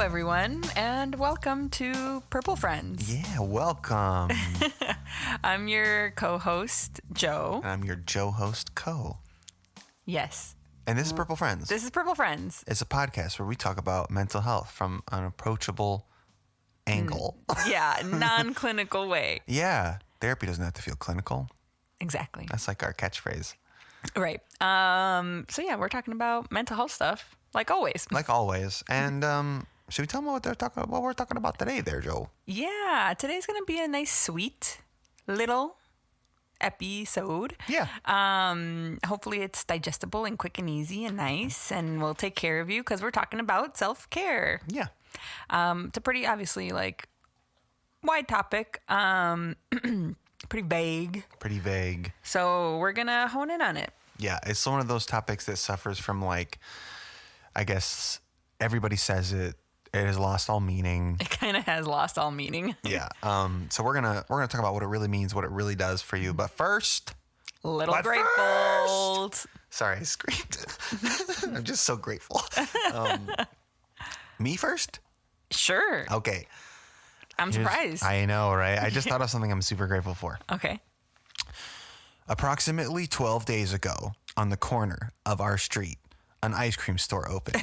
everyone, and welcome to Purple Friends. Yeah, welcome. I'm your co-host, Joe. I'm your Joe host, Co. Yes. And this is Purple Friends. This is Purple Friends. It's a podcast where we talk about mental health from an approachable angle. Yeah, non-clinical way. Yeah, therapy doesn't have to feel clinical. Exactly. That's like our catchphrase. Right. So yeah, we're talking about mental health stuff, like always. Like always. And should we tell them what we're talking about today there, Joe? Yeah, today's going to be a nice, sweet little episode. Yeah. Hopefully it's digestible and quick and easy and nice, and we'll take care of you because we're talking about self-care. Yeah. It's a pretty obviously like wide topic, pretty vague. Pretty vague. So we're gonna hone in on it. Yeah, it's one of those topics that suffers from like, I guess everybody says it. It has lost all meaning. It kind of has lost all meaning. Yeah. So we're gonna talk about what it really means, what it really does for you. But first, Little grateful. sorry, I screamed. I'm just so grateful. Me first? Sure. Okay. I'm surprised. I know, right? I just thought of something I'm super grateful for. Okay. Approximately 12 days ago, on the corner of our street, an ice cream store opened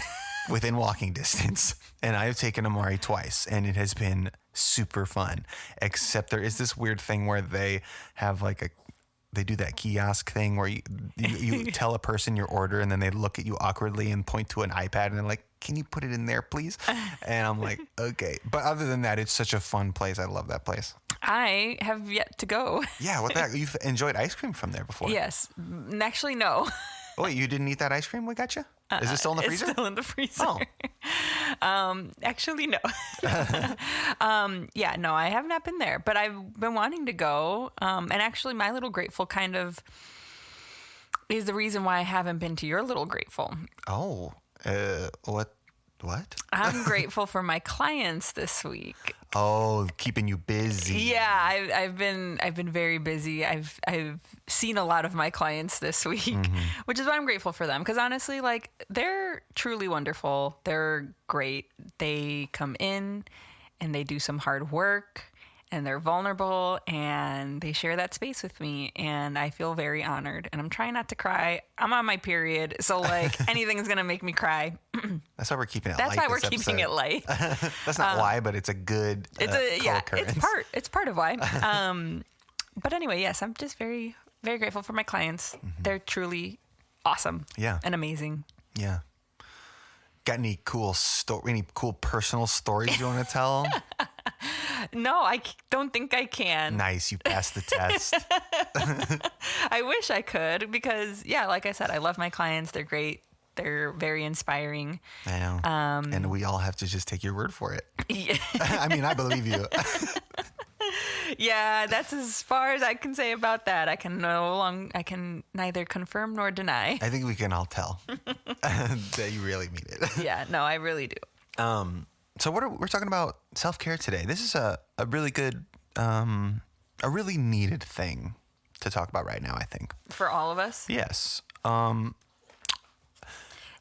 within walking distance. And I have taken Amari twice, and it has been super fun. Except there is this weird thing where they have like they do that kiosk thing where you tell a person your order, and then they look at you awkwardly and point to an iPad, and they're like, "Can you put it in there, please?" And I'm like, "Okay." But other than that, it's such a fun place. I love that place. I have yet to go. Yeah, what the heck? You've enjoyed ice cream from there before? Yes. Actually, no. Oh, wait, you didn't eat that ice cream we got you? Is it still in the freezer? It's still in the freezer. Oh. Actually, no. Yeah, no, I have not been there, but I've been wanting to go. And actually, my Little Grateful kind of is the reason why I haven't been to your Little Grateful. Oh, what? I'm grateful for my clients this week. Oh, keeping you busy. Yeah, I've been very busy. I've seen a lot of my clients this week, which is why I'm grateful for them. Because honestly, like, they're truly wonderful. They're great. They come in and they do some hard work, and they're vulnerable, and they share that space with me, and I feel very honored. And I'm trying not to cry. I'm on my period, so like anything's gonna make me cry. That's why we're keeping it light. That's why we're keeping it light. That's not why, but it's a good co-occurrence. It's part of why. But anyway, yes, I'm just very, very grateful for my clients. They're truly awesome. Yeah. And amazing. Yeah. Got any cool personal stories you want to tell? No, I don't think I can. Nice, you passed the test. I wish I could because, yeah, like I said, I love my clients. They're great. They're very inspiring. I know. And we all have to just take your word for it. Yeah. I mean, I believe you. Yeah, that's as far as I can say about that. I can neither confirm nor deny. I think we can all tell that you really mean it. Yeah, no, I really do. So we're talking about self-care today. This is a really good, a really needed thing to talk about right now, I think. For all of us? Yes.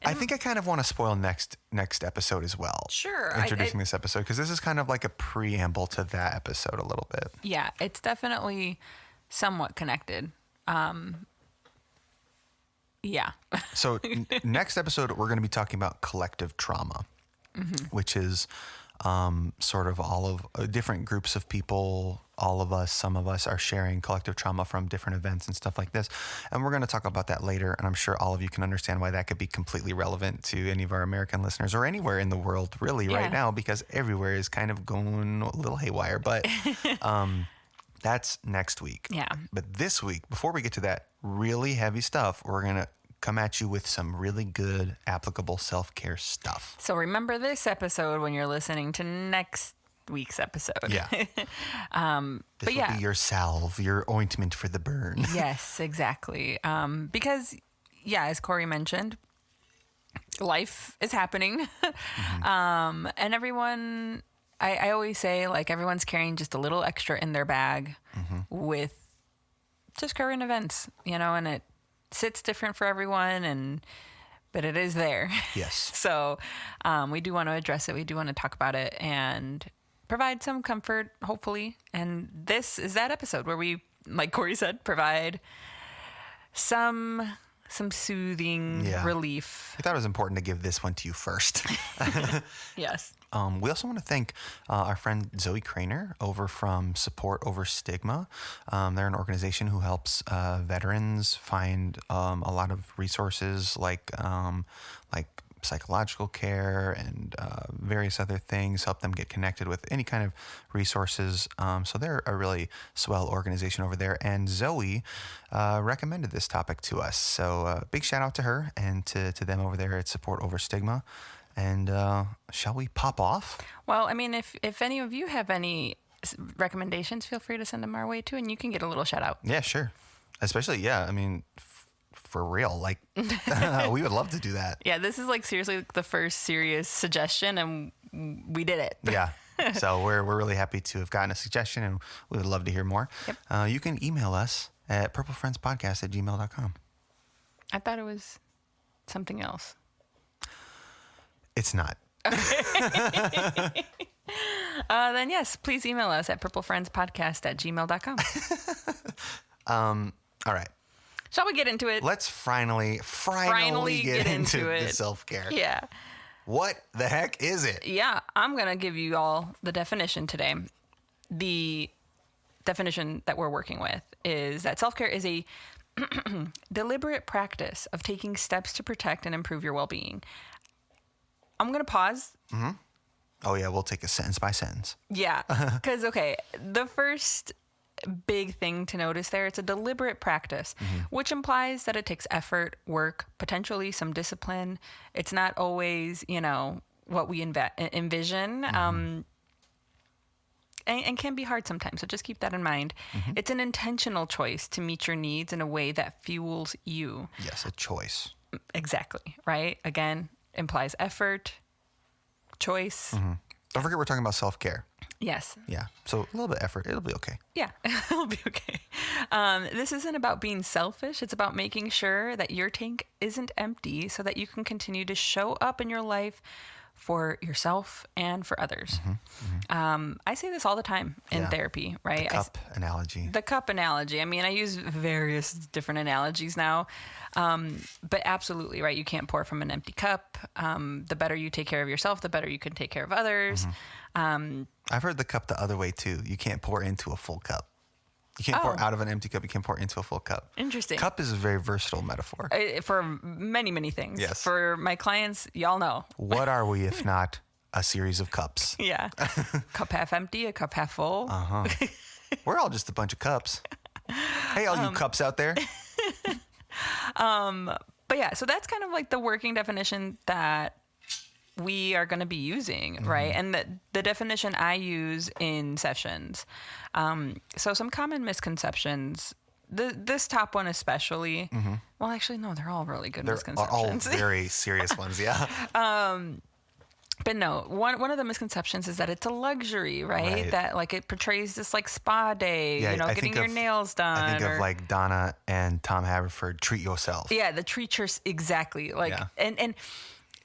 I think I kind of want to spoil next episode as well. Sure. Introducing this episode, because this is kind of like a preamble to that episode a little bit. Yeah, it's definitely somewhat connected. Yeah. So next episode, we're going to be talking about collective trauma, which is sort of all of different groups of people. All of us, some of us are sharing collective trauma from different events and stuff like this. And we're going to talk about that later. And I'm sure all of you can understand why that could be completely relevant to any of our American listeners or anywhere in the world really right now, because everywhere is kind of going a little haywire. But that's next week. Yeah. But this week, before we get to that really heavy stuff, we're going to come at you with some really good, applicable self-care stuff. So remember this episode when you're listening to next week's episode. Yeah. This but will be your salve, your ointment for the burn. Yes, exactly. Because, yeah, as Corey mentioned, life is happening. And everyone, I always say, like, everyone's carrying just a little extra in their bag with just current events, and it sits different for everyone. And but it is there. Yes. So we do want to address it. We do want to talk about it and provide some comfort, hopefully. And this is that episode where we, like Corey said, provide some soothing relief. I thought it was important to give this one to you first. Yes. We also want to thank our friend Zoe Craner over from Support Over Stigma. They're an organization who helps veterans find a lot of resources like psychological care and various other things, help them get connected with any kind of resources. So they're a really swell organization over there. And Zoe recommended this topic to us. So big shout out to her and to them over there at Support Over Stigma. And shall we pop off? Well, I mean, if any of you have any recommendations, feel free to send them our way too, and you can get a little shout out. Yeah, sure. Especially, I mean, for real, like we would love to do that. Yeah, this is like seriously the first serious suggestion, and we did it. Yeah. So we're really happy to have gotten a suggestion, and we would love to hear more. Yep. You can email us at purplefriendspodcast@gmail.com. I thought it was something else. It's not. Then yes, please email us at purplefriendspodcast@gmail.com. All right. Shall we get into it? Let's finally get into the self-care. Yeah. What the heck is it? Yeah, I'm going to give you all the definition today. The definition that we're working with is that self-care is a deliberate practice of taking steps to protect and improve your well-being. I'm going to pause. Mm-hmm. Oh, yeah, we'll take it sentence by sentence. Yeah, because, okay, the first big thing to notice there, it's a deliberate practice, which implies that it takes effort, work, potentially some discipline. It's not always, what we envision, and can be hard sometimes. So just keep that in mind. It's an intentional choice to meet your needs in a way that fuels you. Yes, a choice. Exactly, right? Again, implies effort, choice. Don't forget we're talking about self-care. Yes. Yeah. So a little bit of effort. It'll be okay. Yeah, it'll be okay. This isn't about being selfish. It's about making sure that your tank isn't empty so that you can continue to show up in your life for yourself and for others. I say this all the time in therapy, right? The cup analogy. The cup analogy. I mean, I use various different analogies now, but absolutely, right? You can't pour from an empty cup. The better you take care of yourself, the better you can take care of others. I've heard the cup the other way too. You can't pour into a full cup. You can't pour out of an empty cup. You can pour into a full cup. Interesting. Cup is a very versatile metaphor. For many, many things. Yes. For my clients, y'all know. What are we if not a series of cups? Yeah. Cup half empty, a cup half full. We're all just a bunch of cups. Hey, all you cups out there. But yeah, so that's kind of like the working definition that we are going to be using, right? And the definition I use in sessions. So some common misconceptions, this top one especially, well, actually, no, they're all really good misconceptions. All very serious ones, yeah. But no, one of the misconceptions is that it's a luxury, right? That like it portrays this like spa day, getting your nails done. I think of like Donna and Tom Haverford, treat yourself. Yeah, the treat yourself, exactly. Like, and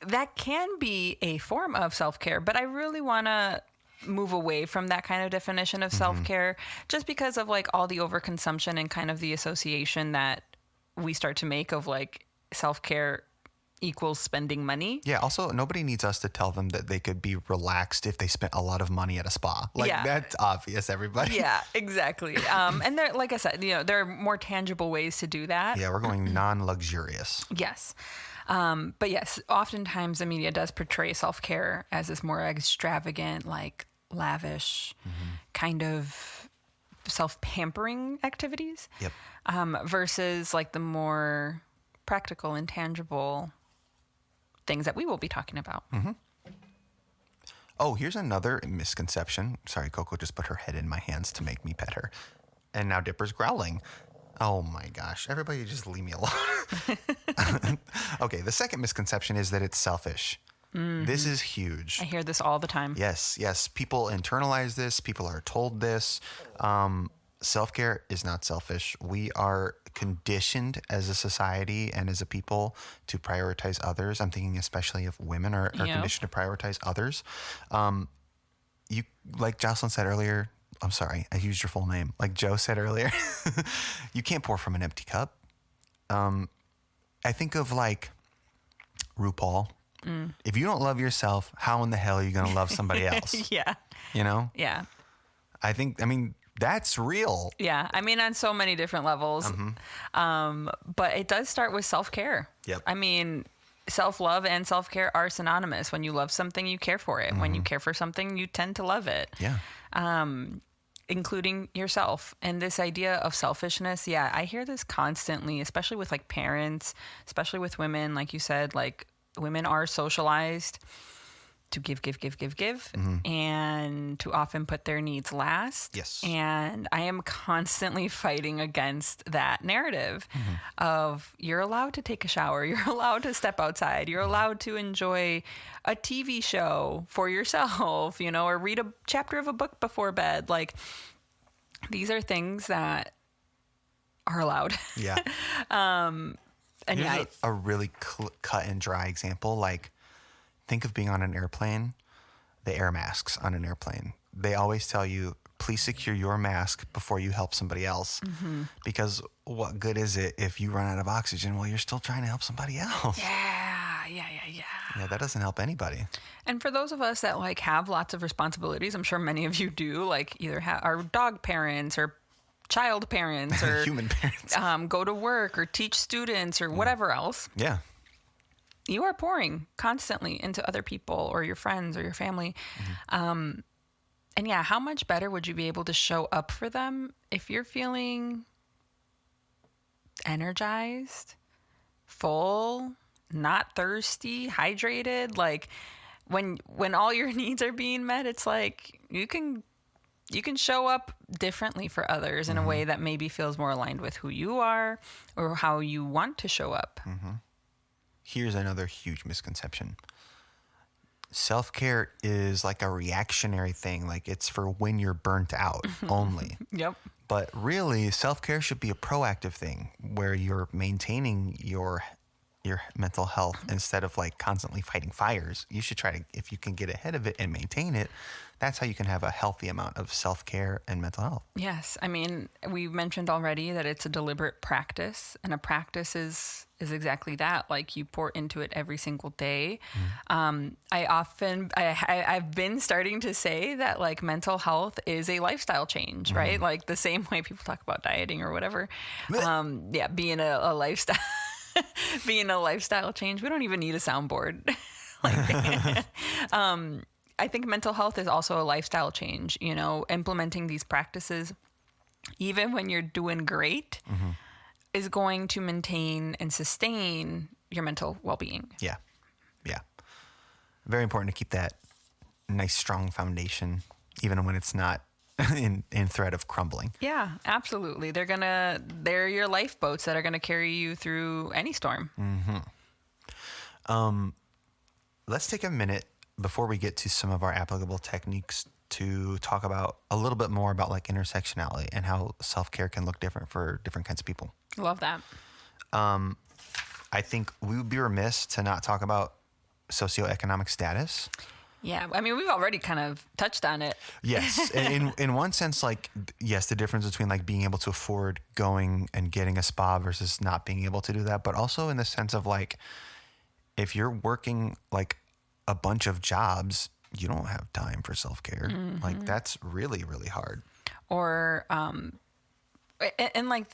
that can be a form of self-care, but I really want to move away from that kind of definition of self-care just because of like all the overconsumption and kind of the association that we start to make of like self-care equals spending money. Yeah. Also, nobody needs us to tell them that they could be relaxed if they spent a lot of money at a spa. Like that's obvious, everybody. Yeah, exactly. And there, like I said, there are more tangible ways to do that. Yeah, we're going non-luxurious. Yes. But yes, oftentimes the media does portray self-care as this more extravagant, like lavish kind of self-pampering activities. Yep. Versus like the more practical and tangible things that we will be talking about. Oh, here's another misconception. Sorry, Coco just put her head in my hands to make me pet her. And now Dipper's growling. Oh my gosh. Everybody just leave me alone. Okay, the second misconception is that it's selfish. This is huge. I hear this all the time. Yes. People internalize this. People are told this. self-care is not selfish. We are conditioned as a society and as a people to prioritize others. I'm thinking especially if women are Yep. conditioned to prioritize others. You, like Jocelyn said earlier, I'm sorry, I used your full name. Like Joe said earlier, you can't pour from an empty cup. I think of like RuPaul. If you don't love yourself, how in the hell are you going to love somebody else? Yeah. You know? Yeah. I mean, that's real. Yeah. I mean, on so many different levels. But it does start with self-care. Yep. I mean, self-love and self-care are synonymous. When you love something, you care for it. When you care for something, you tend to love it. Yeah. Including yourself. And this idea of selfishness, yeah, I hear this constantly, especially with like parents, especially with women. Like you said, like women are socialized to give, and to often put their needs last. Yes. And I am constantly fighting against that narrative of you're allowed to take a shower, you're allowed to step outside, you're allowed to enjoy a TV show for yourself, you know, or read a chapter of a book before bed. Like, these are things that are allowed. Yeah. And Here's yeah, a really cut and dry example. Like, think of being on an airplane, the air masks on an airplane. They always tell you, please secure your mask before you help somebody else. Because what good is it if you run out of oxygen while you're still trying to help somebody else? yeah. That doesn't help anybody. And for those of us that like have lots of responsibilities, I'm sure many of you do, like either are dog parents or child parents or Human parents. go to work or teach students or whatever else. Yeah. You are pouring constantly into other people or your friends or your family. And yeah, how much better would you be able to show up for them if you're feeling energized, full, not thirsty, hydrated? Like when all your needs are being met, it's like you can show up differently for others in a way that maybe feels more aligned with who you are or how you want to show up. Here's another huge misconception. Self-care is like a reactionary thing. Like, it's for when you're burnt out only. Yep. But really, self-care should be a proactive thing where you're maintaining your mental health instead of like constantly fighting fires. You should try to, if you can get ahead of it and maintain it, that's how you can have a healthy amount of self-care and mental health. Yes. I mean, we mentioned already that it's a deliberate practice, and a practice is exactly that. Like, you pour into it every single day. I've been starting to say that like mental health is a lifestyle change, right? Like the same way people talk about dieting or whatever. Being a lifestyle, being a lifestyle change. We don't even need a soundboard. I think mental health is also a lifestyle change, you know, implementing these practices, even when you're doing great, is going to maintain and sustain your mental well-being. Yeah. Very important to keep that nice, strong foundation, even when it's not in threat of crumbling. Yeah, absolutely. They're your lifeboats that are going to carry you through any storm. Let's take a minute before we get to some of our applicable techniques to talk about a little bit more about like intersectionality and how self-care can look different for different kinds of people. Love that. I think we would be remiss to not talk about socioeconomic status. Yeah, I mean, we've already kind of touched on it. Yes. In one sense, like, yes, the difference between like being able to afford going and getting a spa versus not being able to do that, but also in the sense of like, if you're working like a bunch of jobs, you don't have time for self-care. Like, that's really, really hard. Or, and like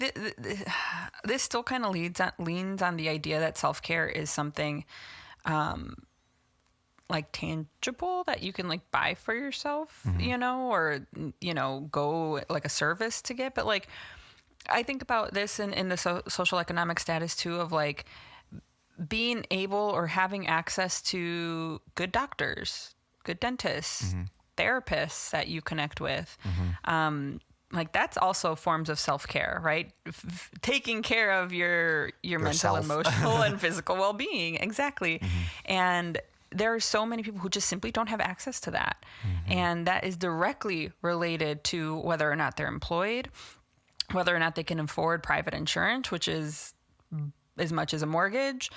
this still kind of leans on the idea that self-care is something like tangible that you can like buy for yourself, you know, or, you know, go like a service to get. But like, I think about this in the social economic status too, of like being able or having access to good doctors, good dentists, therapists that you connect with. Like, that's also forms of self-care, right? Taking care of your mental, emotional, and physical well-being. Exactly. And there are so many people who just simply don't have access to that. And that is directly related to whether or not they're employed, whether or not they can afford private insurance, which is as much as a mortgage.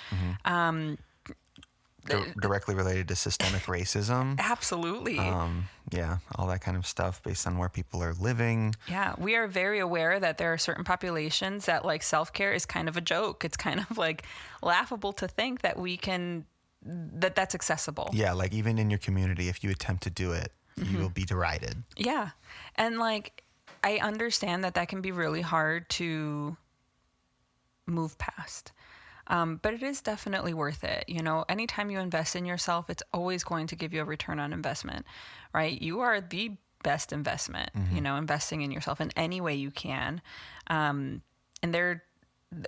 Directly related to systemic racism. Absolutely. Yeah, all that kind of stuff based on where people are living. Yeah, we are very aware that there are certain populations that like self-care is kind of a joke. It's kind of like laughable to think that that's accessible. Yeah, like even in your community, if you attempt to do it, you will be derided. Yeah. And like, I understand that can be really hard to move past. But it is definitely worth it. You know, anytime you invest in yourself, it's always going to give you a return on investment, right? You are the best investment, you know, investing in yourself in any way you can. And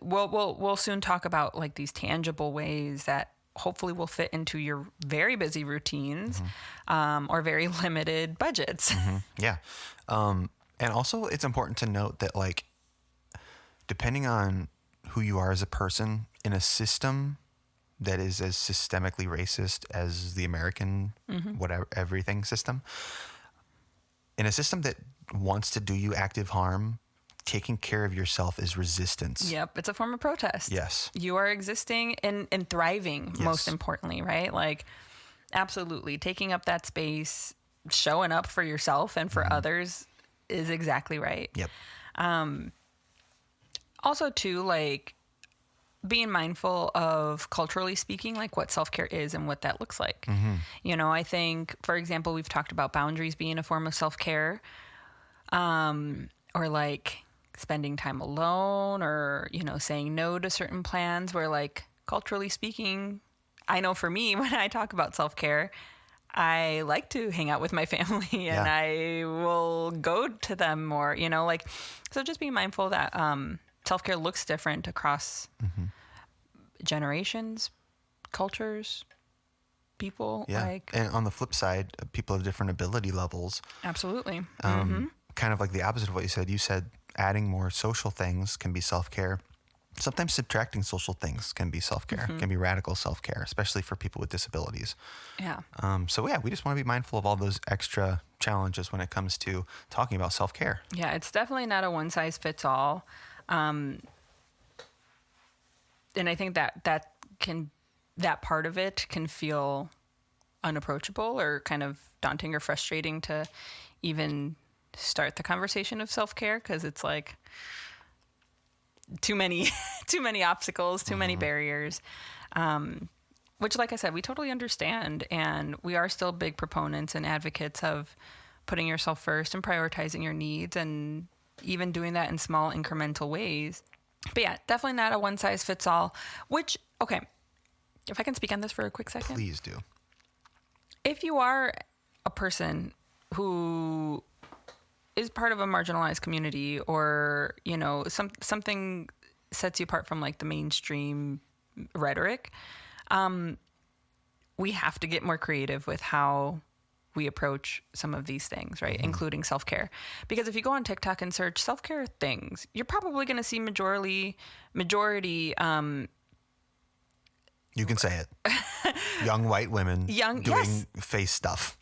we'll soon talk about like these tangible ways that hopefully will fit into your very busy routines, or very limited budgets. Yeah. And also it's important to note that like, depending on who you are as a person in a system that is as systemically racist as the American whatever everything system, in a system that wants to do you active harm, taking care of yourself is resistance. Yep, it's a form of protest. Yes. You are existing and thriving, most importantly, right? Like, absolutely. Taking up that space, showing up for yourself and for others is exactly right. Yep. Also, too, like, being mindful of, culturally speaking, like what self-care is and what that looks like. You know, I think, for example, we've talked about boundaries being a form of self-care, or like spending time alone, or, you know, saying no to certain plans where, like, culturally speaking, I know for me, when I talk about self-care, I like to hang out with my family and I will go to them more, you know, like, so just be mindful that, self-care looks different across generations, cultures, people. Yeah. Like, and on the flip side, people have different ability levels. absolutely. Kind of like the opposite of what you said. You said adding more social things can be self-care. Sometimes subtracting social things can be self-care, can be radical self-care, especially for people with disabilities. Yeah. So yeah, we just want to be mindful of all those extra challenges when it comes to talking about self-care. Yeah. It's definitely not a one size fits all. And I think that part of it can feel unapproachable or kind of daunting or frustrating to even start the conversation of self-care, because it's like too many obstacles, too many barriers, which, like I said, we totally understand. And we are still big proponents and advocates of putting yourself first and prioritizing your needs, and even doing that in small incremental ways. But yeah, definitely not a one size fits all, which, okay, if I can speak on this for a quick second. Please do. If you are a person who is part of a marginalized community, or, you know, something sets you apart from like the mainstream rhetoric, we have to get more creative with how we approach some of these things, right? Including self-care. Because if you go on TikTok and search self-care things, you're probably going to see majority, you can say it. Young white women doing face stuff.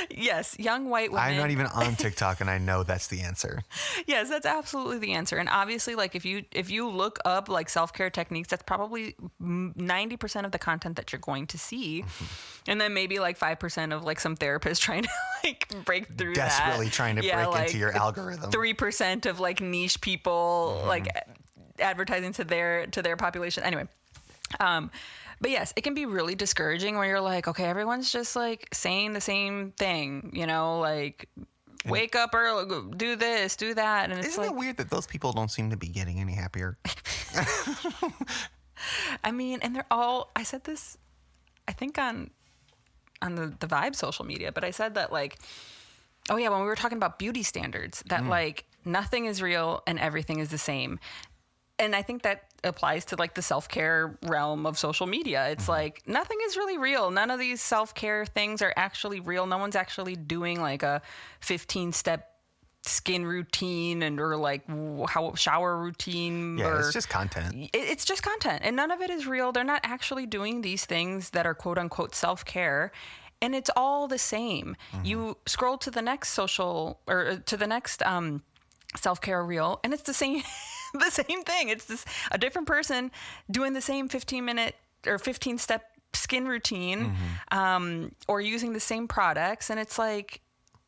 Yes, young white women. I'm not even on TikTok and I know that's the answer. Yes, that's absolutely the answer. And obviously, like, if you look up like self-care techniques, that's probably 90% of the content that you're going to see. And then maybe like 5% of like some therapist trying to like break through Desperately trying to break like into your algorithm. 3% of like niche people like advertising to their population. Anyway, but yes, it can be really discouraging when you're like, okay, everyone's just like saying the same thing, you know, like wake up early, do this, do that. And it's Isn't like, it weird that those people don't seem to be getting any happier? I mean, and they're all, I said this, I think on the Vibe social media, but I said that like, oh yeah, when we were talking about beauty standards, that like nothing is real and everything is the same. And I think that applies to like the self-care realm of social media. It's like nothing is really real. None of these self-care things are actually real. No one's actually doing like a 15-step skin routine or like shower routine. Yeah, it's just content. It's just content, and none of it is real. They're not actually doing these things that are quote unquote self-care. And it's all the same. You scroll to the next social or to the next self-care reel, and it's the same the same thing. It's a different person doing the same 15-minute or 15-step skin routine, or using the same products. And it's like,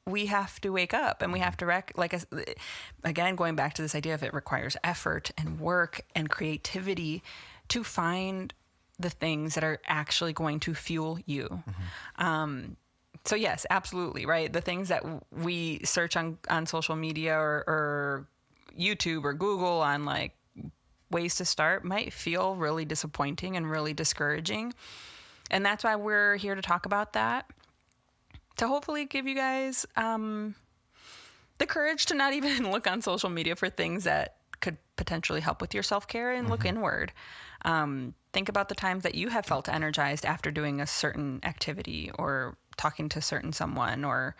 we have to wake up and we have to again, going back to this idea of it requires effort and work and creativity to find the things that are actually going to fuel you. So yes, absolutely. Right. The things that we search on social media or YouTube or Google on like ways to start might feel really disappointing and really discouraging. And that's why we're here to talk about that, to hopefully give you guys the courage to not even look on social media for things that could potentially help with your self-care and look inward. Think about the times that you have felt energized after doing a certain activity or talking to someone, or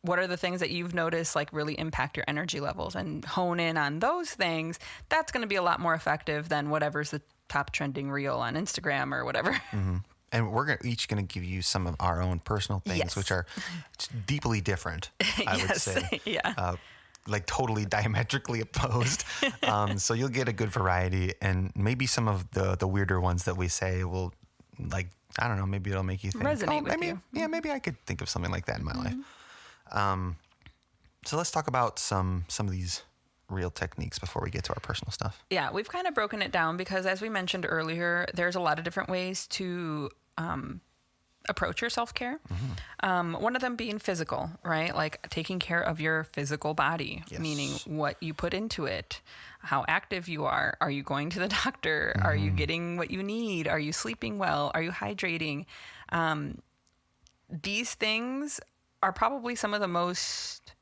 what are the things that you've noticed like really impact your energy levels, and hone in on those things. That's going to be a lot more effective than whatever's the top trending reel on Instagram or whatever. And we're each going to give you some of our own personal things, which are deeply different, I would say. Yeah. Like totally diametrically opposed. So you'll get a good variety, and maybe some of the weirder ones that we say will, like, I don't know, maybe it'll make you think, resonate with maybe, you. Yeah, maybe I could think of something like that in my life. So let's talk about some of these real techniques before we get to our personal stuff. Yeah, we've kind of broken it down because, as we mentioned earlier, there's a lot of different ways to approach your self-care. One of them being physical, right? Like taking care of your physical body, meaning what you put into it, how active you are. Are you going to the doctor? Are you getting what you need? Are you sleeping well? Are you hydrating? These things are probably some of the most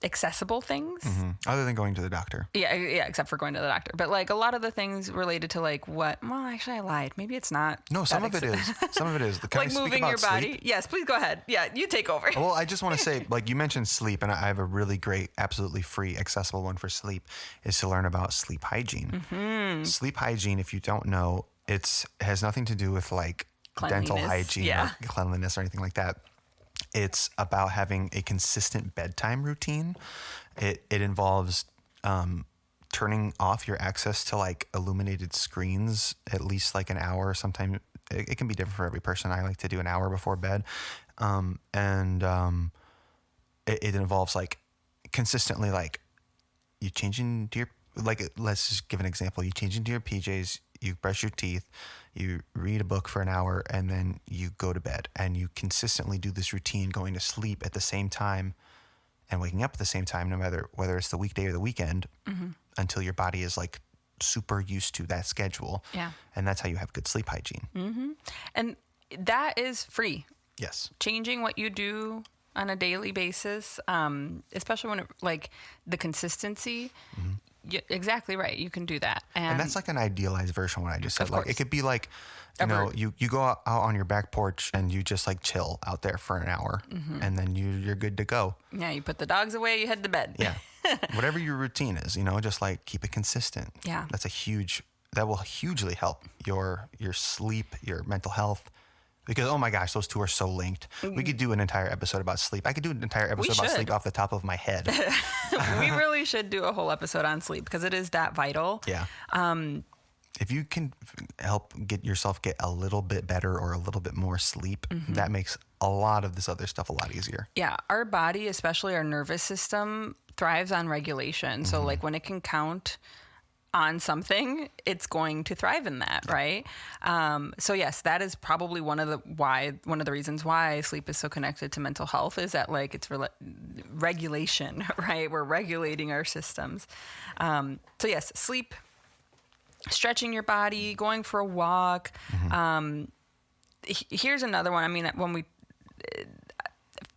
accessible things. Other than going to the doctor. Yeah, except for going to the doctor. But like a lot of the things related to like well, actually I lied. Maybe it's not. No, some of it is. Some of it is. Can like moving your body. Sleep? Yes, please go ahead. Yeah, you take over. Well, I just want to say, like you mentioned sleep, and I have a really great, absolutely free, accessible one for sleep, is to learn about sleep hygiene. Sleep hygiene, if you don't know, has nothing to do with like dental hygiene or cleanliness or anything like that. It's about having a consistent bedtime routine. It involves turning off your access to like illuminated screens at least like an hour. Sometimes it can be different for every person. I like to do an hour before bed. It involves like consistently like you change into your, like, let's just give an example. You change into your PJs, you brush your teeth, you read a book for an hour, and then you go to bed. And you consistently do this routine, going to sleep at the same time and waking up at the same time, no matter whether it's the weekday or the weekend, until your body is like super used to that schedule. Yeah. And that's how you have good sleep hygiene. And that is free. Yes. Changing what you do on a daily basis, especially when like the consistency. Yeah, exactly right. You can do that. And that's like an idealized version of what I just said. Like course. it could be like, you go out on your back porch and you just like chill out there for an hour and then you're good to go. Yeah. You put the dogs away, you head to bed. Yeah. Whatever your routine is, just like keep it consistent. Yeah. That will hugely help your sleep, your mental health. Because, oh my gosh, those two are so linked. We could do an entire episode about sleep. I could do an entire episode about sleep off the top of my head. We really should do a whole episode on sleep because it is that vital. Yeah. If you can help get yourself get a little bit better or a little bit more sleep, that makes a lot of this other stuff a lot easier. Yeah. Our body, especially our nervous system, thrives on regulation. So like when it can count on something, it's going to thrive in that, right? So yes, that is probably one of the reasons why sleep is so connected to mental health, is that like it's regulation, right? We're regulating our systems. So yes, sleep, stretching your body, going for a walk. Here's another one. I mean,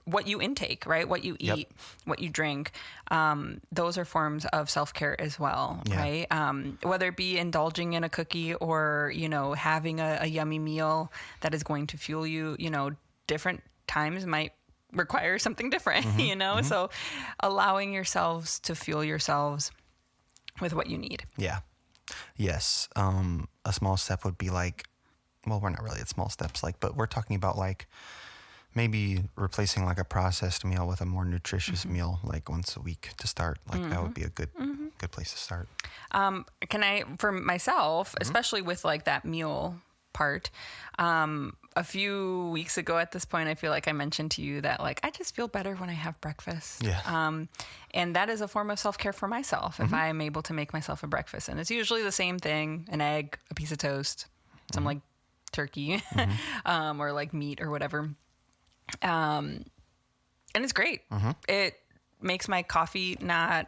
what you intake, right? What you eat, what you drink. Those are forms of self-care as well, right? Whether it be indulging in a cookie or, having a yummy meal that is going to fuel you, different times might require something different, So allowing yourselves to fuel yourselves with what you need. Yeah. Yes. A small step would be like well, we're not really at small steps, like, but we're talking about like maybe replacing like a processed meal with a more nutritious meal, like once a week to start. Like that would be a good place to start. Can I, for myself, especially with like that meal part, a few weeks ago at this point, I feel like I mentioned to you that like I just feel better when I have breakfast. Yeah. And that is a form of self-care for myself if I'm able to make myself a breakfast. And it's usually the same thing: an egg, a piece of toast, some like turkey, or like meat or whatever. And it's great. It makes my coffee not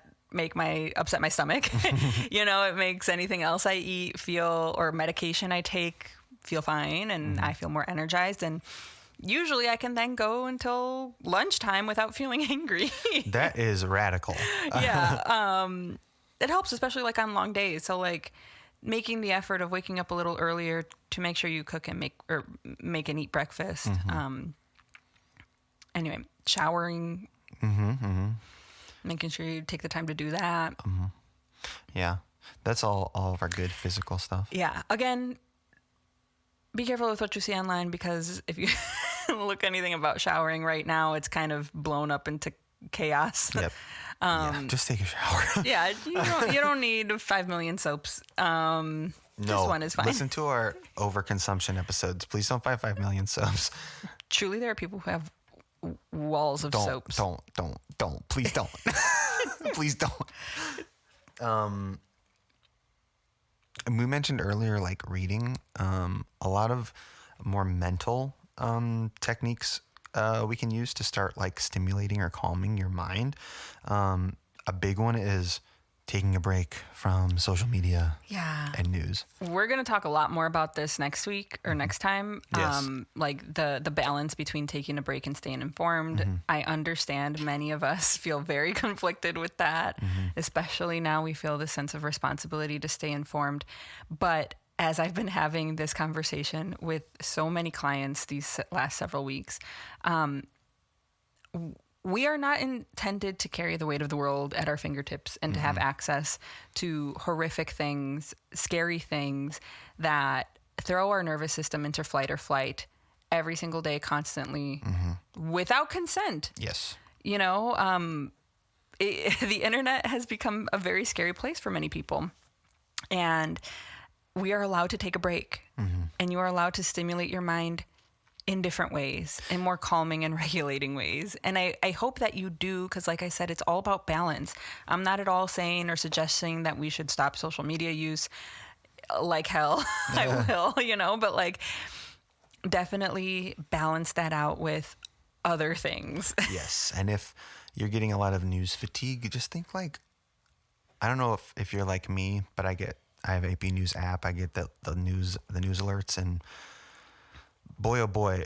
upset my stomach. It makes anything else I eat or medication I take feel fine, and I feel more energized. And usually I can then go until lunchtime without feeling angry. That is radical. Yeah. It helps, especially like on long days. So like making the effort of waking up a little earlier to make sure you cook and make and eat breakfast. Anyway, showering, making sure you take the time to do that. Yeah. That's all of our good physical stuff. Yeah. Again, be careful with what you see online, because if you look anything about showering right now, it's kind of blown up into chaos. Yep. Just take a shower. Yeah. You don't need 5 million soaps. No, just one is fine. Listen to our overconsumption episodes. Please don't buy 5 million soaps. Truly, there are people who have walls of soaps. Don't. Please don't. Please don't. And we mentioned earlier, like reading, a lot of more mental techniques we can use to start like stimulating or calming your mind. A big one is taking a break from social media and news. We're going to talk a lot more about this next week or next time. Yes. Like the balance between taking a break and staying informed. I understand many of us feel very conflicted with that, especially now we feel the sense of responsibility to stay informed. But as I've been having this conversation with so many clients these last several weeks, we are not intended to carry the weight of the world at our fingertips and to have access to horrific things, scary things that throw our nervous system into fight or flight every single day, constantly, without consent. Yes. The internet has become a very scary place for many people. And we are allowed to take a break. And you are allowed to stimulate your mind in different ways, in more calming and regulating ways. And I hope that you do, because like I said, it's all about balance. I'm not at all saying or suggesting that we should stop social media use like hell. I will, but like definitely balance that out with other things. Yes. And if you're getting a lot of news fatigue, just think like, I don't know if you're like me, but I have AP News app. I get the news alerts, and boy, oh boy,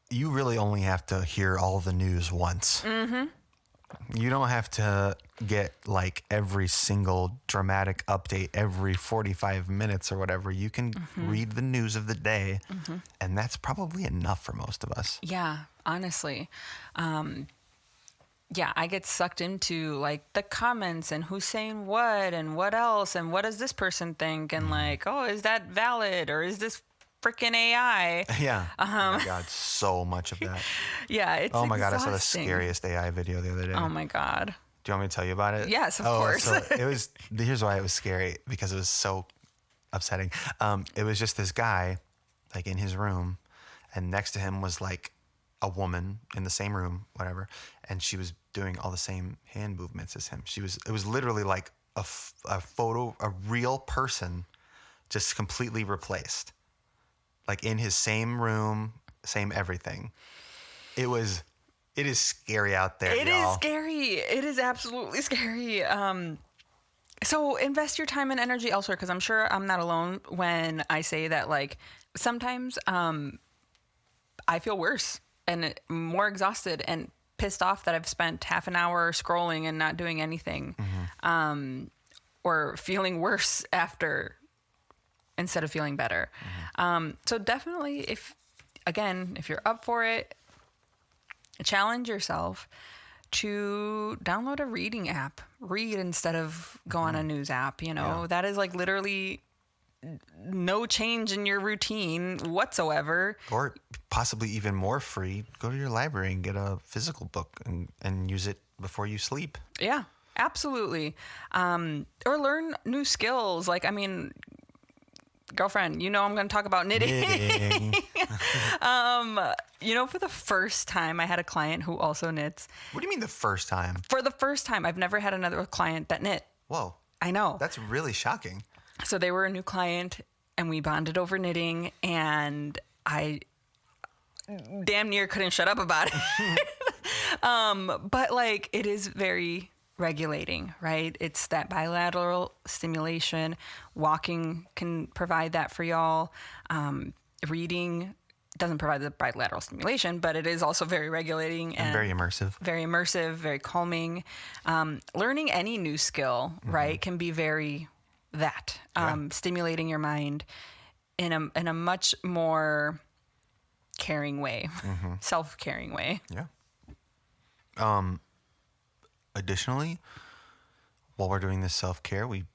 you really only have to hear all the news once. You don't have to get like every single dramatic update every 45 minutes or whatever. You can read the news of the day, and that's probably enough for most of us. Yeah, honestly. I get sucked into like the comments and who's saying what and what else and what does this person think, and like, oh, is that valid, or is this freaking AI? Yeah. Oh my God, so much of that. Yeah, it's oh my exhausting. God, I saw the scariest AI video the other day. Oh my God. Do you want me to tell you about it? Yes, of course. So here's why it was scary, because it was so upsetting. It was just this guy like in his room, and next to him was like a woman in the same room, whatever, and she was doing all the same hand movements as him. It was literally like a real person, just completely replaced. Like in his same room, same everything. It is scary out there, It y'all. is scary. It is absolutely scary. So invest your time and energy elsewhere, because I'm sure I'm not alone when I say that, like, sometimes I feel worse and more exhausted and pissed off that I've spent half an hour scrolling and not doing anything, or feeling worse after instead of feeling better. So definitely, if you're up for it, challenge yourself to download a reading app. Read instead of go on a news app. That is like literally no change in your routine whatsoever. Or possibly even more free, go to your library and get a physical book and use it before you sleep. Yeah, absolutely. Or learn new skills. Like, I mean, girlfriend, you know I'm going to talk about knitting. For the first time, I had a client who also knits. What do you mean the first time? For the first time, I've never had another client that knit. Whoa. I know. That's really shocking. So they were a new client, and we bonded over knitting, and I damn near couldn't shut up about it. But like, it is very regulating, right? It's that bilateral stimulation. Walking can provide that for y'all. Reading doesn't provide the bilateral stimulation, but it is also very regulating and very immersive. Very immersive, very calming. Learning any new skill, right, can be very stimulating your mind in a much more caring way, self-caring way. Yeah. Additionally, while we're doing this self-care, we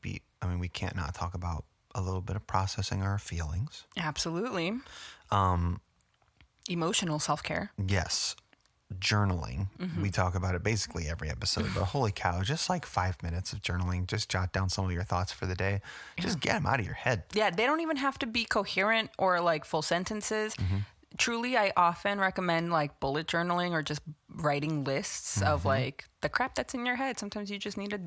can't not talk about a little bit of processing our feelings. Absolutely. Emotional self-care. Yes. Journaling. We talk about it basically every episode, but holy cow, just like 5 minutes of journaling, just jot down some of your thoughts for the day. Just get them out of your head. Yeah, they don't even have to be coherent or like full sentences. Truly, I often recommend like bullet journaling or just writing lists of like the crap that's in your head. Sometimes you just need to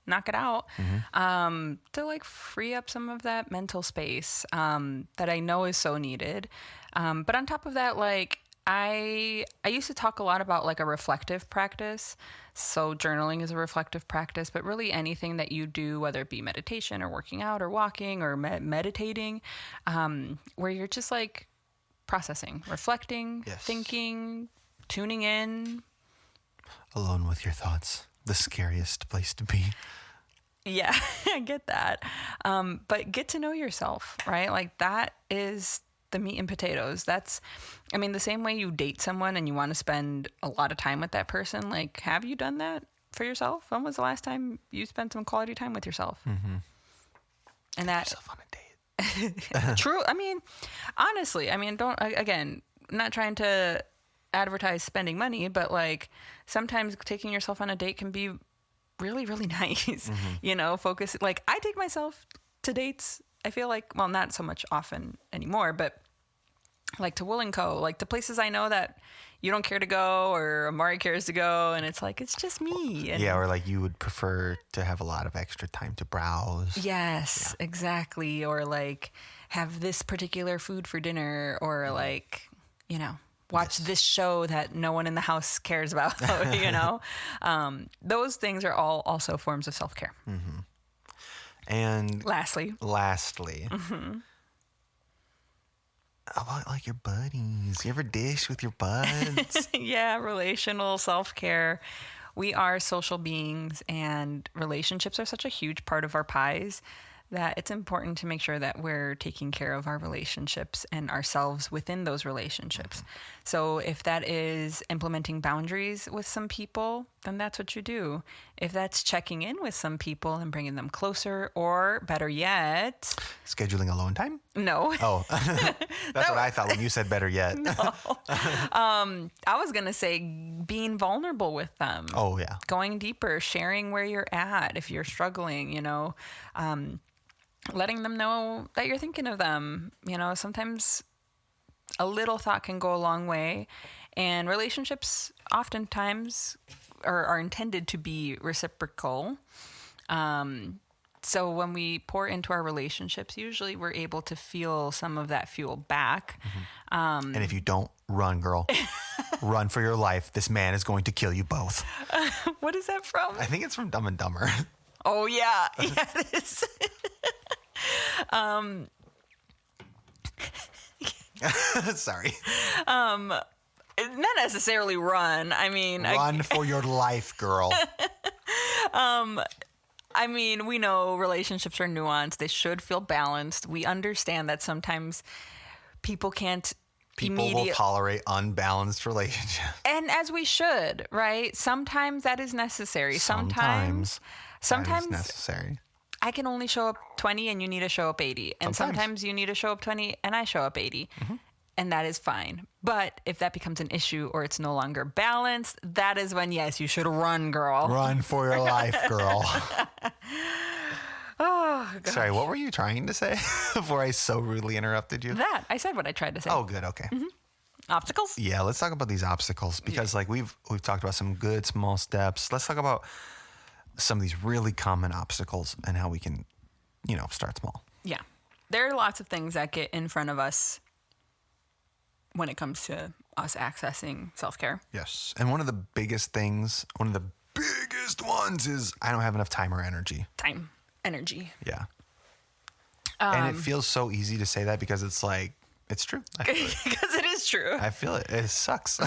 knock it out to like free up some of that mental space that I know is so needed. But on top of that, like I used to talk a lot about like a reflective practice. So journaling is a reflective practice, but really anything that you do, whether it be meditation or working out or walking or meditating, where you're just like processing, reflecting, thinking, tuning in. Alone with your thoughts, the scariest place to be. Yeah, I get that. But get to know yourself, right? Like that is the meat and potatoes. That's, I mean, the same way you date someone and you want to spend a lot of time with that person. Like, have you done that for yourself? When was the last time you spent some quality time with yourself? And that yourself on a date. True. I mean, honestly, not trying to advertise spending money, but like sometimes taking yourself on a date can be really, really nice. Focus. Like I take myself to dates. I feel like, well, not so much often anymore, but like to Will & Co., like the places I know that you don't care to go or Amari cares to go. And it's like, it's just me. And or like you would prefer to have a lot of extra time to browse. Yes, exactly. Or like have this particular food for dinner or like, watch this show that no one in the house cares about, Those things are all also forms of self-care. And lastly, about like your buddies. You ever dish with your buds? Yeah, relational self-care. We are social beings and relationships are such a huge part of our pies that it's important to make sure that we're taking care of our relationships and ourselves within those relationships. So if that is implementing boundaries with some people, then that's what you do. If that's checking in with some people and bringing them closer, or better yet, scheduling alone time? No. Oh, that's what I thought when you said better yet. No. I was going to say being vulnerable with them. Oh, yeah. Going deeper, sharing where you're at if you're struggling, letting them know that you're thinking of them. Sometimes a little thought can go a long way, and relationships oftentimes are intended to be reciprocal. So when we pour into our relationships, usually we're able to feel some of that fuel back. And if you don't, run, girl. Run for your life. This man is going to kill you both. What is that from? I think it's from Dumb and Dumber. Oh, yeah. Yeah, it is. Sorry. Not necessarily run. I mean, run for your life, girl. We know relationships are nuanced. They should feel balanced. We understand that sometimes people will tolerate unbalanced relationships. And as we should, right? Sometimes that is necessary. Sometimes that is necessary. I can only show up 20 and you need to show up 80. And sometimes you need to show up 20 and I show up 80. And that is fine. But if that becomes an issue or it's no longer balanced, that is when, yes, you should run, girl. Run for your life, girl. Oh, gosh. Sorry, what were you trying to say before I so rudely interrupted you? That. I said what I tried to say. Oh, good. Okay. Obstacles? Yeah, let's talk about these obstacles because like we've talked about some good small steps. Let's talk about some of these really common obstacles and how we can, start small. Yeah. There are lots of things that get in front of us when it comes to us accessing self-care. Yes. And one of the biggest ones is I don't have enough time or energy. Time, energy. Yeah. And it feels so easy to say that because it's like, it's true. Because it is true. I feel it. It sucks.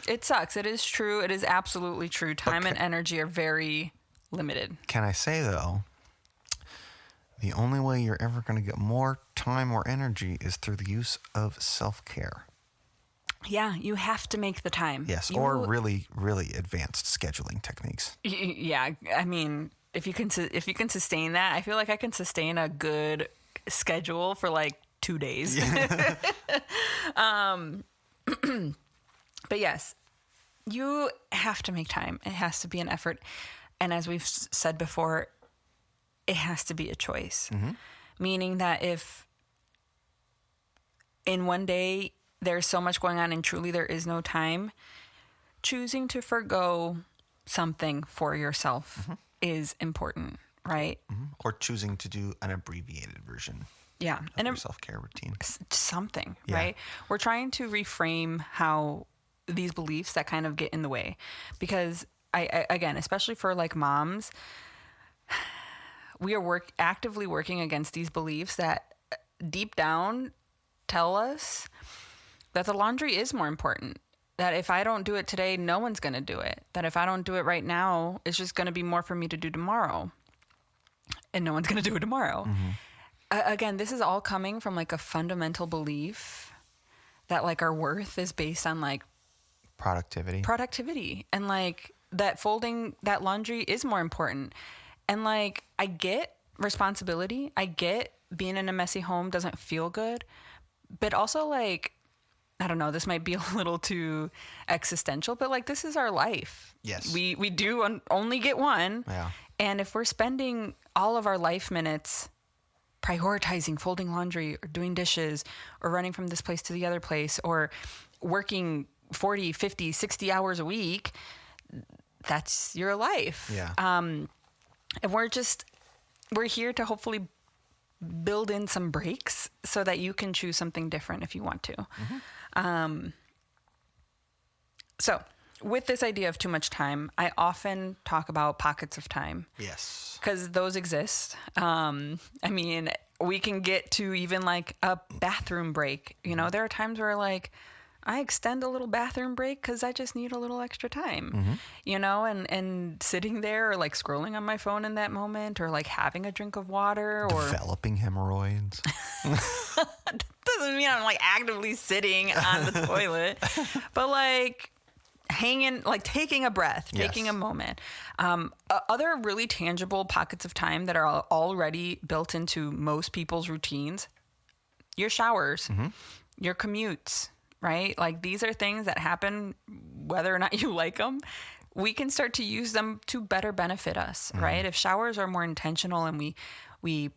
It sucks. It is true. It is absolutely true. Time and energy are very limited. Can I say, though, the only way you're ever going to get more time or energy is through the use of self-care. Yeah, you have to make the time. Yes, or really, really advanced scheduling techniques. Yeah, I mean, if you can sustain that, I feel like I can sustain a good schedule for like 2 days. Yeah. But yes, you have to make time. It has to be an effort. And as we've said before, it has to be a choice. Meaning that if in one day there's so much going on and truly there is no time, choosing to forgo something for yourself is important, right? Or choosing to do an abbreviated version. Yeah. Of your self-care routine. Something, right? We're trying to reframe how these beliefs that kind of get in the way. Because I again, especially for like moms, we are actively working against these beliefs that deep down tell us that the laundry is more important. That if I don't do it today, no one's going to do it. That if I don't do it right now, it's just going to be more for me to do tomorrow. And no one's going to do it tomorrow. Again, this is all coming from like a fundamental belief that like our worth is based on like productivity and like that folding that laundry is more important. And like, I get responsibility. I get being in a messy home doesn't feel good, but also like, I don't know, this might be a little too existential, but like, this is our life. Yes. We do only get one. Yeah. And if we're spending all of our life minutes prioritizing folding laundry or doing dishes or running from this place to the other place or working 40, 50, 60 hours a week, that's your life. Yeah. And we're here to hopefully build in some breaks so that you can choose something different if you want to. So with this idea of too much time, I often talk about pockets of time. Yes. Because those exist. I mean, we can get to even like a bathroom break. You know, there are times where like I extend a little bathroom break because I just need a little extra time, you know, and sitting there or like scrolling on my phone in that moment or like having a drink of water or developing hemorrhoids. Doesn't mean I'm like actively sitting on the toilet, but like taking a breath, taking a moment. Other really tangible pockets of time that are already built into most people's routines, your showers, your commutes, right? Like these are things that happen whether or not you like them. We can start to use them to better benefit us, right? If showers are more intentional and we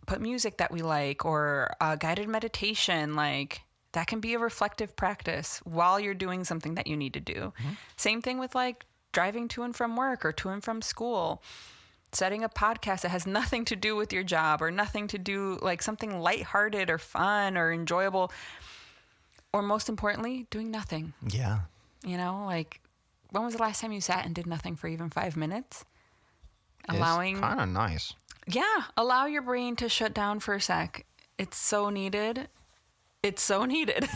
put music that we like or guided meditation, like that can be a reflective practice while you're doing something that you need to do. Same thing with like driving to and from work or to and from school, setting a podcast that has nothing to do with your job or nothing to do like something lighthearted or fun or enjoyable. Or most importantly, doing nothing. Yeah. You know, like when was the last time you sat and did nothing for even 5 minutes? It's kind of nice. Yeah. Allow your brain to shut down for a sec. It's so needed. It's so needed.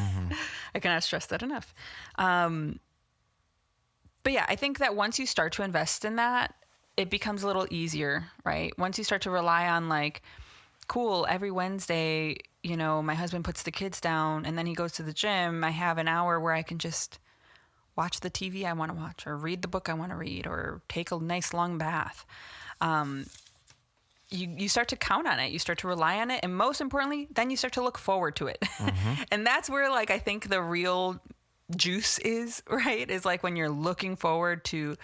I cannot stress that enough. But yeah, I think that once you start to invest in that, it becomes a little easier, right? Once you start to rely on like, cool, every Wednesday, you know, my husband puts the kids down and then he goes to the gym. I have an hour where I can just watch the TV I want to watch or read the book I want to read or take a nice long bath. you start to count on it. You start to rely on it. And most importantly, then you start to look forward to it. And that's where, like, I think the real juice is, right? Is like when you're looking forward to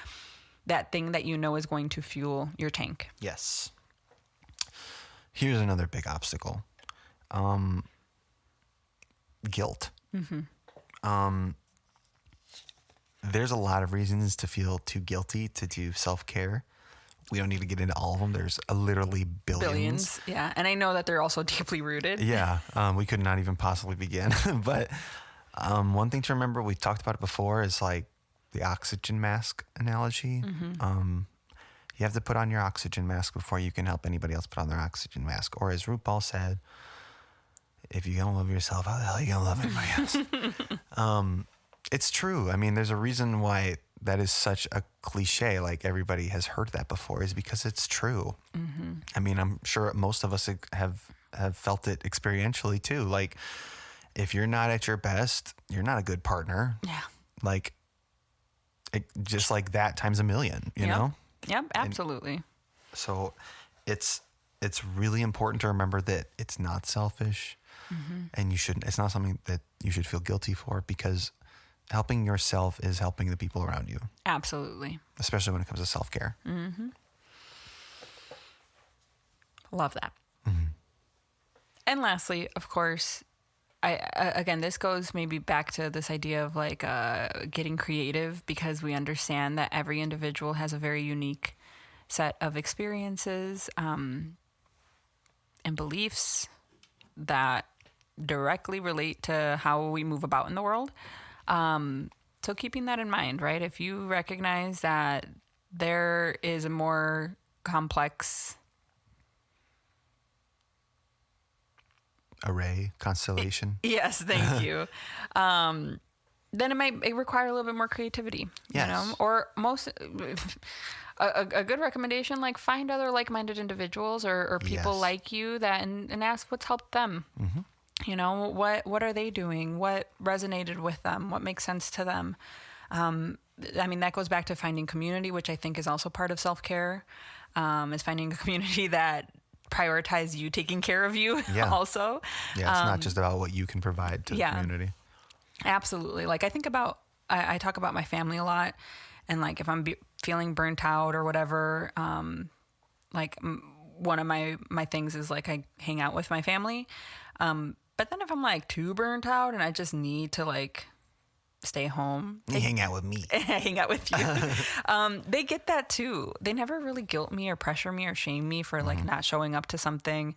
that thing that you know is going to fuel your tank. Yes. Here's another big obstacle. Guilt. There's a lot of reasons to feel too guilty to do self-care. We don't need to get into all of them. There's literally billions. Yeah. And I know that they're also deeply rooted. Yeah. We could not even possibly begin. But one thing to remember, we talked about it before, is like the oxygen mask analogy. You have to put on your oxygen mask before you can help anybody else put on their oxygen mask. Or as RuPaul said, if you don't love yourself, how the hell are you going to love anybody else? It's true. I mean, there's a reason why that is such a cliche. Like, everybody has heard that before, is because it's true. I mean, I'm sure most of us have felt it experientially too. Like, if you're not at your best, you're not a good partner. Yeah. Like, just like that times a million, you know? Yep, absolutely. And so it's really important to remember that it's not selfish, and it's not something that you should feel guilty for, because helping yourself is helping the people around you. Absolutely. Especially when it comes to self-care. Love that. And lastly, of course, again, this goes maybe back to this idea of like getting creative, because we understand that every individual has a very unique set of experiences and beliefs that directly relate to how we move about in the world. So keeping that in mind, right? If you recognize that there is a more complex constellation. Yes, thank you. Then it require a little bit more creativity, yes. You know, or a good recommendation, like find other like-minded individuals or people yes. like you and ask what's helped them. You know, what are they doing? What resonated with them? What makes sense to them? I mean, that goes back to finding community, which I think is also part of self-care, is finding a community that prioritize you taking care of you also. Yeah, it's not just about what you can provide to the community. Absolutely. Like, I think about, I talk about my family a lot, and like if I'm feeling burnt out or whatever, like one of my things is like I hang out with my family. But then if I'm like too burnt out and I just need to like stay home, you hang out with me. I hang out with you. They get that too. They never really guilt me or pressure me or shame me for like not showing up to something.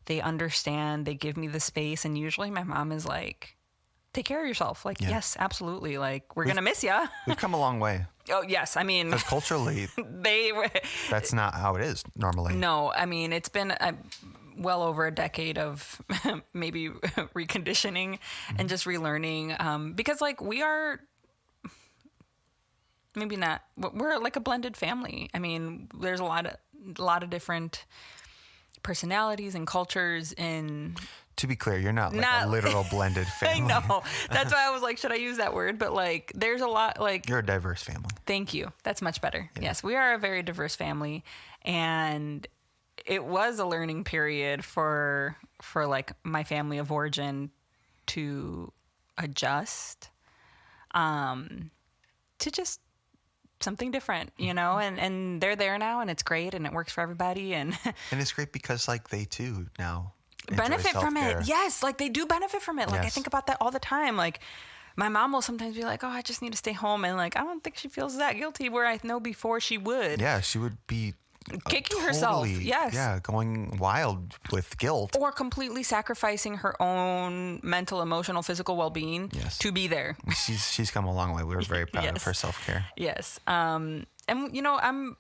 They understand. They give me the space. And usually my mom is like, take care of yourself. Like, yes, absolutely. Like, we're going to miss you. We've come a long way. Oh, yes. I mean, because culturally, that's not how it is normally. No, I mean, it's been well over a decade of maybe reconditioning and just relearning. Because like we are maybe not, we're like a blended family. I mean, there's a lot of different personalities and cultures in. To be clear, you're not a literal blended family. I know. That's why I was like, should I use that word? But like, there's a lot like. You're a diverse family. Thank you. That's much better. Yeah. Yes, we are a very diverse family, and it was a learning period for like my family of origin to adjust, to just something different, you know, and they're there now, and it's great, and it works for everybody, and it's great because like they too now benefit from it. Yes, like they do benefit from it. Like I think about that all the time. Like my mom will sometimes be like, "Oh, I just need to stay home," and like I don't think she feels that guilty. Where I know before she would. Yeah, she would be kicking herself. Yes. Yeah, going wild with guilt. Or completely sacrificing her own mental, emotional, physical well-being to be there. She's come a long way. We're very proud of her self-care. Yes. And you know, I'm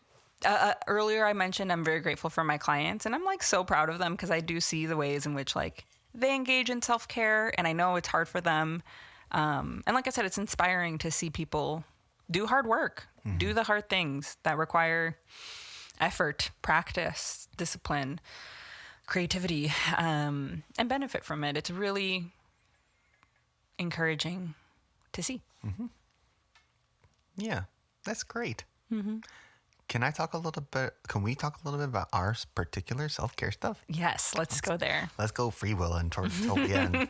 earlier I mentioned I'm very grateful for my clients, and I'm like so proud of them because I do see the ways in which like they engage in self-care, and I know it's hard for them. And like I said, it's inspiring to see people do hard work, do the hard things that require effort, practice, discipline, creativity, and benefit from it. It's really encouraging to see. Yeah, that's great. Can we talk a little bit about our particular self-care stuff? Yes, let's go there. Let's go free willing towards till the end.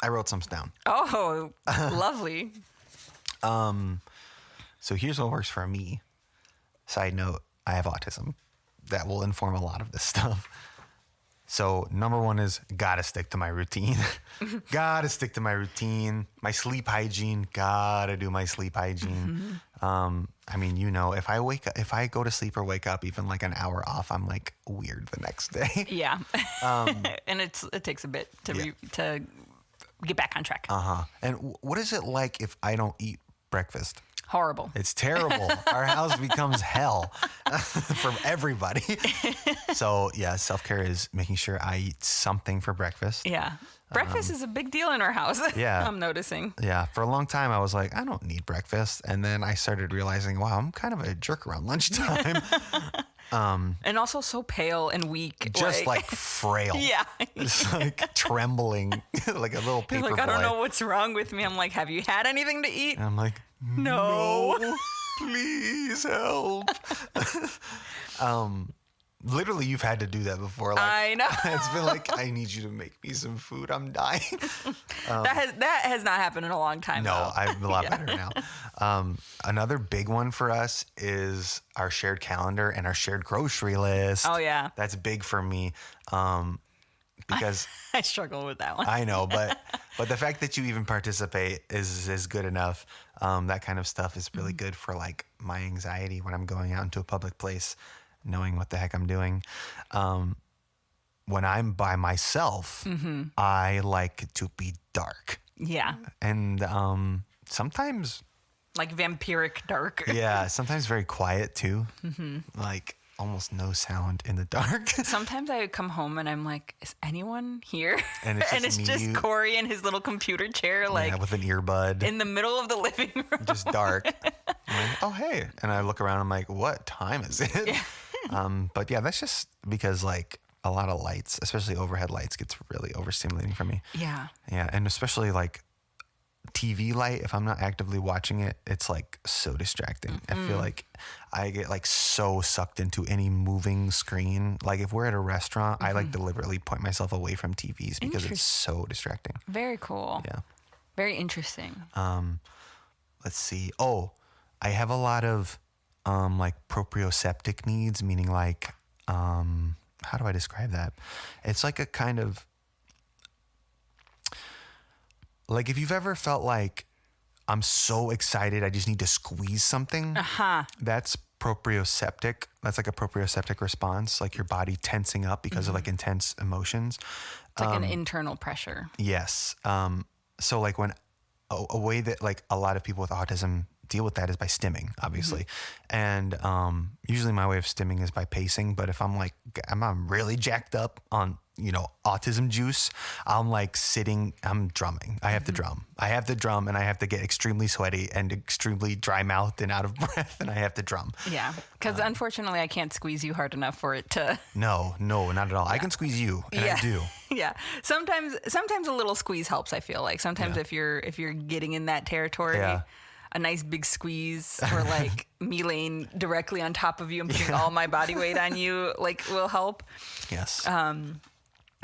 I wrote some down. Oh, lovely. So here's what works for me. Side note, I have autism. That will inform a lot of this stuff. So number one is gotta stick to my routine. Gotta stick to my routine. My sleep hygiene. Gotta do my sleep hygiene. I mean, if I go to sleep or wake up even like an hour off, I'm like weird the next day. Yeah. And it takes a bit to get back on track. And what is it like if I don't eat breakfast? Horrible. It's terrible. Our house becomes hell for everybody. So yeah, self-care is making sure I eat something for breakfast. Yeah. Breakfast is a big deal in our house. Yeah. I'm noticing. Yeah. For a long time, I was like, I don't need breakfast. And then I started realizing, wow, I'm kind of a jerk around lunchtime. And also so pale and weak. Just like frail. Yeah. Just like trembling like a little paper boy. I don't know what's wrong with me. I'm like, have you had anything to eat? And I'm like, no. Please help. Literally, you've had to do that before. Like, I know. It's been like, I need you to make me some food. I'm dying. That has not happened in a long time. No, though. I'm a lot better now. Another big one for us is our shared calendar and our shared grocery list. Oh, yeah. That's big for me. Because I struggle with that one. I know, but the fact that you even participate is good enough. That kind of stuff is really good for like my anxiety when I'm going out into a public place, knowing what the heck I'm doing. When I'm by myself, I like to be dark. Yeah. And sometimes, like vampiric dark. yeah, sometimes very quiet too. Like almost no sound in the dark. Sometimes I come home and I'm like, is anyone here? And it's just Corey in his little computer chair, like yeah, with an earbud in the middle of the living room. just dark. I'm like, oh hey, and I look around. I'm like, what time is it? But yeah, that's just because like a lot of lights, especially overhead lights, gets really overstimulating for me. Yeah. Yeah, and especially like TV light, if I'm not actively watching it, it's like so distracting. I feel like I get like so sucked into any moving screen. Like if we're at a restaurant, I like deliberately point myself away from TVs because it's so distracting. Very cool. Yeah. Very interesting. Let's see. Oh, I have a lot of like proprioceptive needs, meaning like how do I describe that? It's like a kind of like if you've ever felt like I'm so excited, I just need to squeeze something. That's proprioceptive. That's like a proprioceptive response, like your body tensing up because of like intense emotions. It's like an internal pressure. Yes. So like when a way that like a lot of people with autism deal with that is by stimming, obviously. And usually my way of stimming is by pacing. But if I'm like, I'm really jacked up on, autism juice, I'm like I'm drumming. I have to drum. I have to drum and I have to get extremely sweaty and extremely dry mouthed and out of breath. And I have to drum. Yeah. Because unfortunately I can't squeeze you hard enough for it to. No, not at all. I can squeeze you and I do. Yeah. Sometimes a little squeeze helps, I feel like. Sometimes if you're getting in that territory. Yeah. A nice big squeeze or like me laying directly on top of you and putting all my body weight on you like will help. Yes.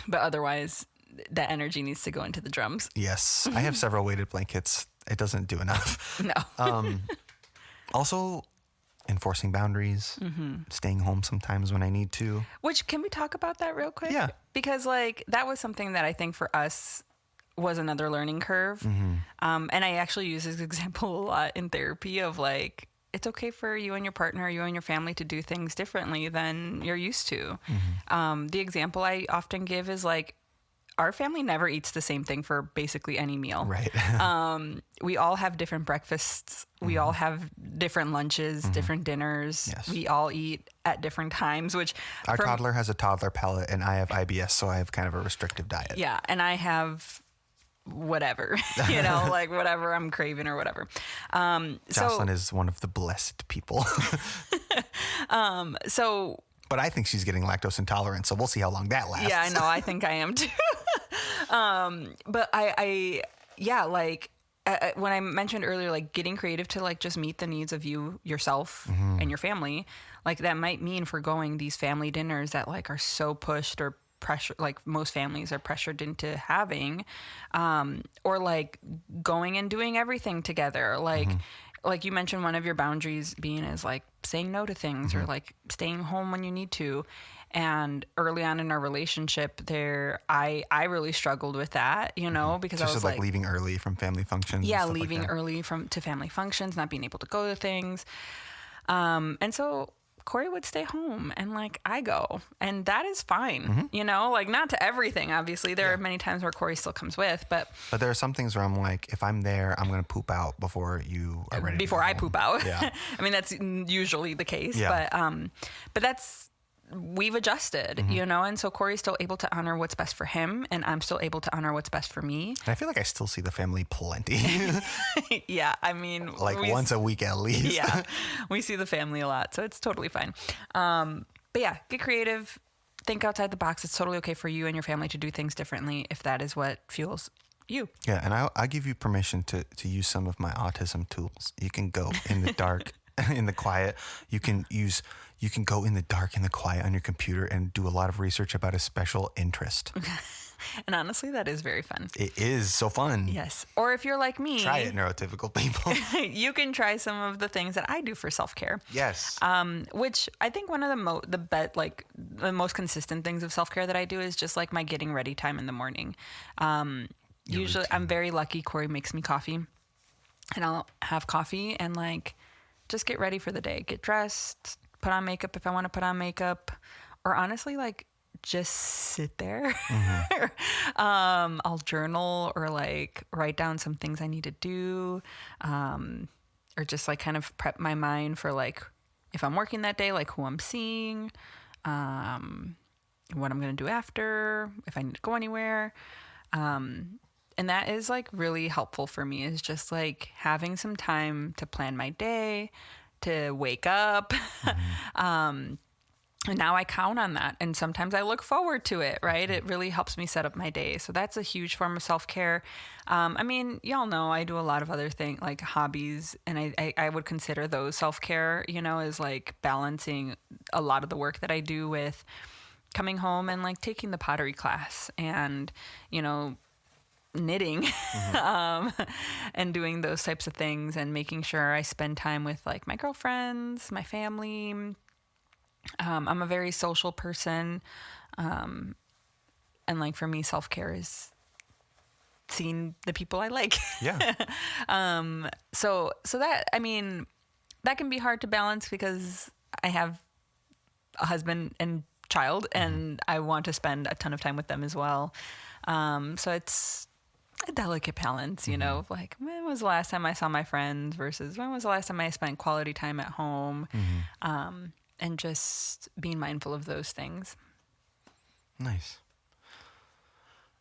But otherwise that energy needs to go into the drums. Yes. I have several weighted blankets. It doesn't do enough. No. Also enforcing boundaries, staying home sometimes when I need to. Which, can we talk about that real quick? Yeah. Because like that was something that I think for us was another learning curve. And I actually use this example a lot in therapy of like, it's okay for you and your partner, you and your family to do things differently than you're used to. The example I often give is like, our family never eats the same thing for basically any meal. Right. We all have different breakfasts. We all have different lunches, different dinners. Yes. We all eat at different times, which our toddler has a toddler palate and I have IBS, so I have kind of a restrictive diet. Yeah. And I have whatever, like whatever I'm craving or whatever. Jocelyn is one of the blessed people. But I think she's getting lactose intolerant, so we'll see how long that lasts. Yeah, I know. I think I am too. But like when I mentioned earlier, like getting creative to like just meet the needs of yourself and your family, like that might mean forgoing these family dinners that like are so pushed or pressure, like most families are pressured into having, or like going and doing everything together. Like you mentioned, one of your boundaries being is like saying no to things or like staying home when you need to. And early on in our relationship there, I really struggled with that, because Just I was like leaving early from family functions. yeah, and stuff leaving like that. early to family functions, not being able to go to things. And so Corey would stay home and like I go, and that is fine, like not to everything. Obviously there are many times where Corey still comes with, but there are some things where I'm like, if I'm there, I'm going to poop out before you are ready. before I poop out. Yeah. I mean, that's usually the case, Yeah. but we've adjusted, and so Corey's still able to honor what's best for him, and I'm still able to honor what's best for me. And I feel like I still see the family plenty. Yeah, I mean, like once a week at least. Yeah, we see the family a lot, so it's totally fine. But yeah, get creative, think outside the box. It's totally okay for you and your family to do things differently if that is what fuels you. Yeah, and I give you permission to use some of my autism tools. You can go in the dark, in the quiet. You can go in the dark, in the quiet on your computer and do a lot of research about a special interest. And honestly, that is very fun. It is so fun. Yes. Or if you're like me, Try it, neurotypical people. you can try some of the things that I do for self-care. Yes. Which I think one of the most consistent things of self-care that I do is just like my getting ready time in the morning. Usually I'm very lucky. Corey makes me coffee, and I'll have coffee and like just get ready for the day, get dressed, put on makeup if I want to put on makeup, or honestly, like just sit there. I'll journal or like write down some things I need to do, or just like kind of prep my mind for like if I'm working that day, like who I'm seeing, what I'm going to do after, if I need to go anywhere. And that is like really helpful for me, is just like having some time to plan my day, to wake up. And now I count on that. And sometimes I look forward to it, right? It really helps me set up my day. So that's a huge form of self-care. I mean, y'all know I do a lot of other things like hobbies, and I would consider those self-care, is like balancing a lot of the work that I do with coming home and like taking the pottery class and, knitting, and doing those types of things, and making sure I spend time with like my girlfriends, my family. I'm a very social person. And like for me, self-care is seeing the people I like. Yeah. So that, I mean, that can be hard to balance because I have a husband and child, and I want to spend a ton of time with them as well. So it's a delicate balance, like when was the last time I saw my friends versus when was the last time I spent quality time at home, and just being mindful of those things. Nice.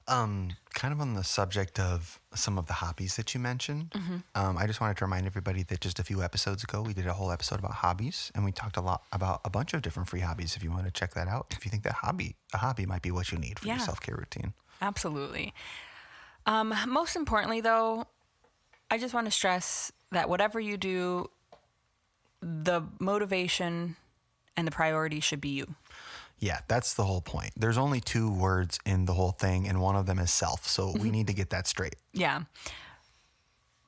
Kind of on the subject of some of the hobbies that you mentioned, I just wanted to remind everybody that just a few episodes ago, we did a whole episode about hobbies, and we talked a lot about a bunch of different free hobbies. If you want to check that out, if you think that a hobby might be what you need for your self-care routine. Absolutely. Most importantly, though, I just want to stress that whatever you do, the motivation and the priority should be you. Yeah, that's the whole point. There's only two words in the whole thing, and one of them is self. So we need to get that straight. Yeah.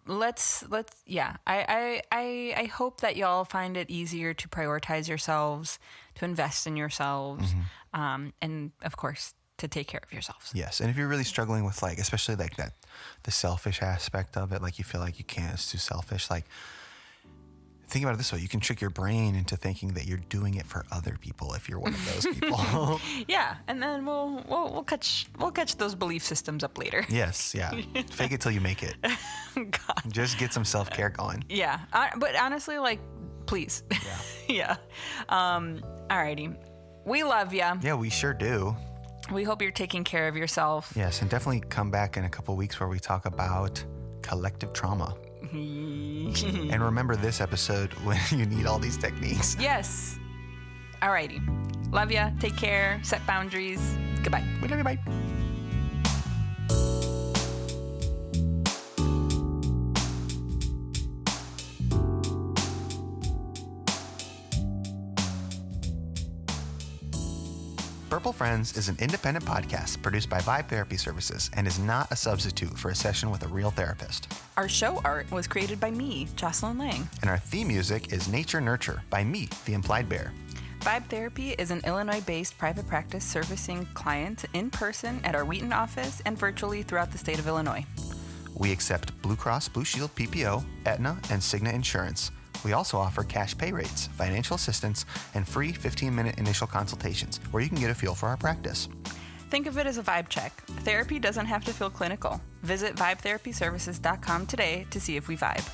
I hope that y'all find it easier to prioritize yourselves, to invest in yourselves, and of course, to take care of yourselves. Yes. And if you're really struggling with like, especially like that, the selfish aspect of it, like you feel like you can't, it's too selfish. Like, think about it this way. You can trick your brain into thinking that you're doing it for other people if you're one of those people. Yeah. And then we'll catch those belief systems up later. Yes. Yeah. Fake it till you make it. God. Just get some self-care going. Yeah. But honestly, like, please. Yeah. Alrighty. We love ya. Yeah, we sure do. We hope you're taking care of yourself. Yes. And definitely come back in a couple weeks where we talk about collective trauma. And remember this episode when you need all these techniques. Yes. Alrighty. Love ya. Take care. Set boundaries. Goodbye. We love you. Bye. Purple Friends is an independent podcast produced by Vibe Therapy Services and is not a substitute for a session with a real therapist. Our show art was created by me, Jocelyn Lang. And our theme music is Nature Nurture by me, The Implied Bear. Vibe Therapy is an Illinois-based private practice servicing clients in person at our Wheaton office and virtually throughout the state of Illinois. We accept Blue Cross Blue Shield PPO, Aetna, and Cigna insurance. We also offer cash pay rates, financial assistance, and free 15-minute initial consultations where you can get a feel for our practice. Think of it as a vibe check. Therapy doesn't have to feel clinical. Visit vibetherapyservices.com today to see if we vibe.